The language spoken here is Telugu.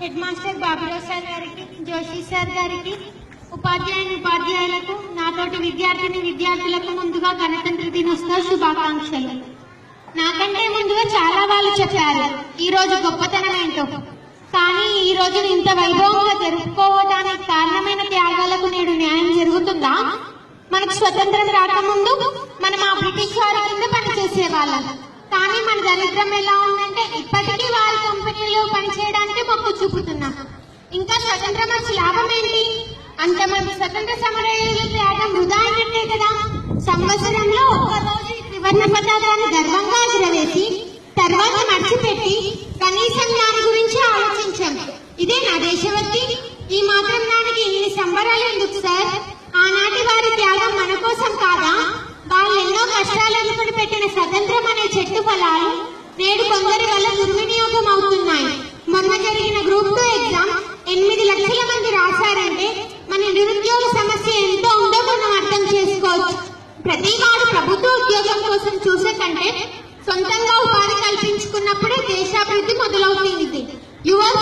హెడ్ మాస్టర్ బాబురావు సార్ గారికి, జోషి సార్ గారికి, ఉపాధ్యాయులకు, నాతోటి విద్యార్థులకు ముందుగా గణతంత్ర దినోత్సవ శుభాకాంక్షలు. నాకంటే ముందుగా చాలా వాళ్ళు చెప్పారు ఈ రోజు గొప్పతనం ఏంటో. కానీ ఈ రోజు ఇంత వైభవంగా జరుపుకోవడానికి కారణమైన త్యాగాలకు నేడు న్యాయం జరుగుతుందా? మనకు స్వతంత్రం రాకముందు మనం ఆ బ్రిటిష్ వారి కింద పనిచేసే వాళ్ళం. కానీ మన దరిద్రం ఎలా ఉందంటే ఇప్పటికీ వారి కంపెనీలో పనిచేయడానికి మొక్కు చూపుతున్నాం. ఇంకా స్వతంత్రం వచ్చి లాభం ఏంటి? అంతమంది స్వతంత్ర సమరయోధుల త్యాగం వృధా అయినట్టే కదా. సంవత్సరంలో ఒక్కరోజు త్రివర్ణ పతాకాన్ని గర్వంగా ఎగురవేసి తర్వాత మర్చిపెట్టి కనీసం దాని గురించి ఆలోచించాం. ఇదే నా దేశభక్తి? ఈ మాత్రం దానికి ఇన్ని సంబరాలు ఎందుకు సార్? ఆనాటి వారి త్యాగం మన కోసం కాదా? వాళ్ళు ఎన్నో కష్టాలు ఎదుర్కొని పెట్టిన స్వతంత్రం అనే చెట్టు ఫలాలు నేడు కొందరి వల్ల దుర్వినియోగం అవుతున్నాయి. మొన్న జరిగిన గ్రూప్ 2 ఎగ్జామ్ 8 లక్షల మంది రాశారంటే మన నిరుద్యోగ సమస్య ఎంతో ఉందో మనం అర్థం చేసుకోవచ్చు. ప్రతి వాడు ప్రభుత్వ ఉద్యోగం కోసం చూసే కంటే సొంతంగా ఉపాధి కల్పించుకున్నప్పుడే దేశాభివృద్ధి మొదలవుతుంది. యువర్